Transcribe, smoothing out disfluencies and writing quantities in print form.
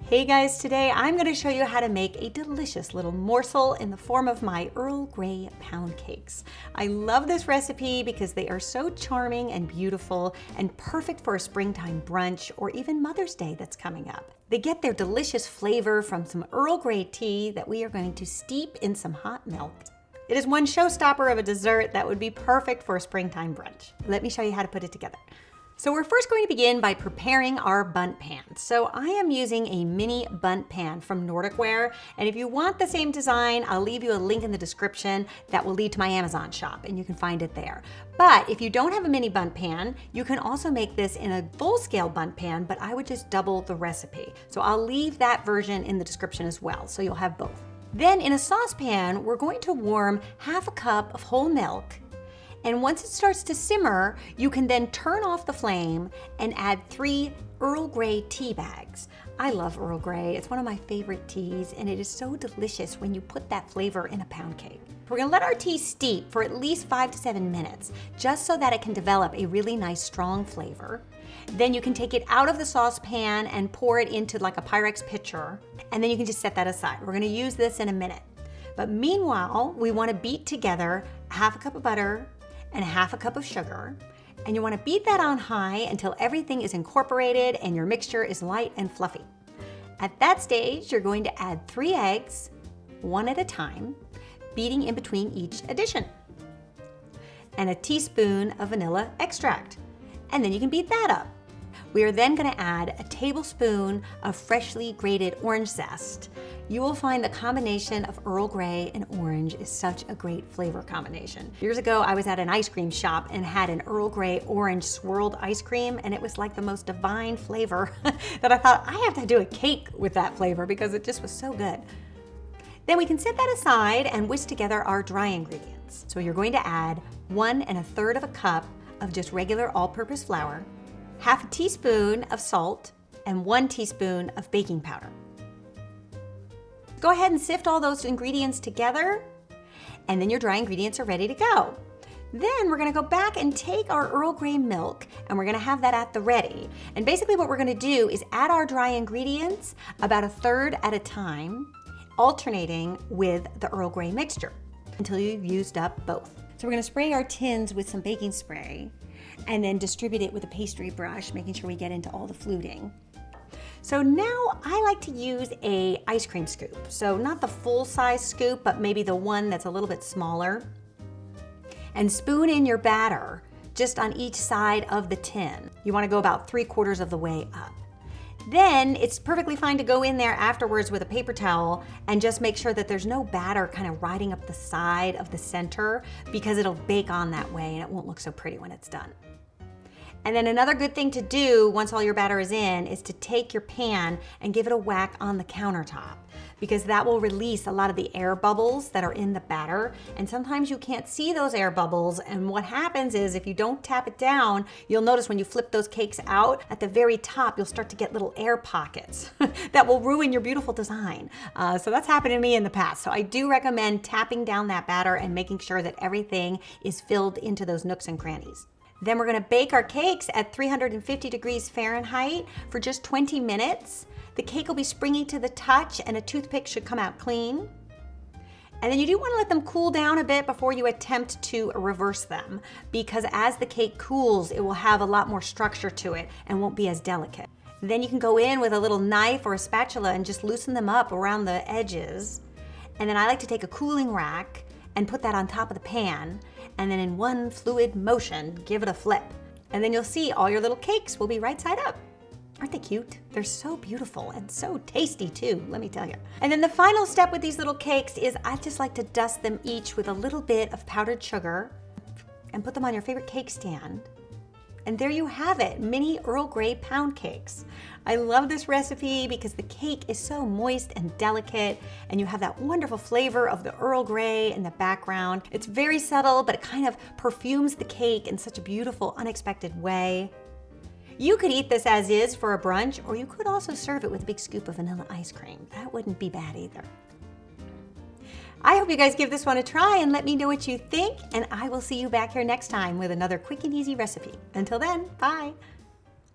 Hey guys, today I'm going to show you how to make a delicious little morsel in the form of my Earl Grey Pound Cakes. I love this recipe because they are so charming and beautiful and perfect for a springtime brunch or even Mother's Day that's coming up. They get their delicious flavor from some Earl Grey tea that we are going to steep in some hot milk. It is one showstopper of a dessert that would be perfect for a springtime brunch. Let me show you how to put it together. So we're first going to begin by preparing our Bundt pan. So I am using a mini Bundt pan from Nordic Ware, and if you want the same design, I'll leave you a link in the description that will lead to my Amazon shop, and you can find it there. But if you don't have a mini Bundt pan, you can also make this in a full-scale Bundt pan, but I would just double the recipe. So I'll leave that version in the description as well, so you'll have both. Then in a saucepan, we're going to warm half a cup of whole milk. And once it starts to simmer, you can then turn off the flame and add 3 Earl Grey tea bags. I love Earl Grey. It's one of my favorite teas, and it is so delicious when you put that flavor in a pound cake. We're gonna let our tea steep for at least 5 to 7 minutes, just so that it can develop a really nice strong flavor. Then you can take it out of the saucepan and pour it into like a Pyrex pitcher, and then you can just set that aside. We're gonna use this in a minute. But meanwhile, we wanna beat together half a cup of butter and half a cup of sugar, and you want to beat that on high until everything is incorporated and your mixture is light and fluffy. At that stage, you're going to add 3 eggs, one at a time, beating in between each addition, and a teaspoon of vanilla extract, and then you can beat that up. We are then going to add a tablespoon of freshly grated orange zest. You will find the combination of Earl Grey and orange is such a great flavor combination. Years ago, I was at an ice cream shop and had an Earl Grey orange swirled ice cream, and it was like the most divine flavor that I thought, I have to do a cake with that flavor because it just was so good. Then we can set that aside and whisk together our dry ingredients. So you're going to add 1 1/3 cup of just regular all-purpose flour, half a teaspoon of salt, and 1 teaspoon of baking powder. Go ahead and sift all those ingredients together, and then your dry ingredients are ready to go. Then we're gonna go back and take our Earl Grey milk, and we're gonna have that at the ready. And basically what we're gonna do is add our dry ingredients about 1/3 at a time, alternating with the Earl Grey mixture until you've used up both. So we're gonna spray our tins with some baking spray and then distribute it with a pastry brush, making sure we get into all the fluting. So now I like to use a ice cream scoop. So not the full size scoop, but maybe the one that's a little bit smaller. And spoon in your batter just on each side of the tin. You wanna go about 3/4 of the way up. Then it's perfectly fine to go in there afterwards with a paper towel and just make sure that there's no batter kind of riding up the side of the center, because it'll bake on that way and it won't look so pretty when it's done. And then another good thing to do once all your batter is in is to take your pan and give it a whack on the countertop, because that will release a lot of the air bubbles that are in the batter. And sometimes you can't see those air bubbles, and what happens is if you don't tap it down, you'll notice when you flip those cakes out, at the very top you'll start to get little air pockets that will ruin your beautiful design. So that's happened to me in the past. So I do recommend tapping down that batter and making sure that everything is filled into those nooks and crannies. Then we're gonna bake our cakes at 350 degrees Fahrenheit for just 20 minutes. The cake will be springy to the touch and a toothpick should come out clean. And then you do wanna let them cool down a bit before you attempt to reverse them, because as the cake cools, it will have a lot more structure to it and won't be as delicate. Then you can go in with a little knife or a spatula and just loosen them up around the edges. And then I like to take a cooling rack and put that on top of the pan, and then in one fluid motion, give it a flip. And then you'll see all your little cakes will be right side up. Aren't they cute? They're so beautiful and so tasty too, let me tell you. And then the final step with these little cakes is I just like to dust them each with a little bit of powdered sugar and put them on your favorite cake stand. And there you have it, mini Earl Grey Pound Cakes. I love this recipe because the cake is so moist and delicate, and you have that wonderful flavor of the Earl Grey in the background. It's very subtle, but it kind of perfumes the cake in such a beautiful, unexpected way. You could eat this as is for a brunch, or you could also serve it with a big scoop of vanilla ice cream. That wouldn't be bad either. I hope you guys give this one a try and let me know what you think, and I will see you back here next time with another quick and easy recipe. Until then, bye.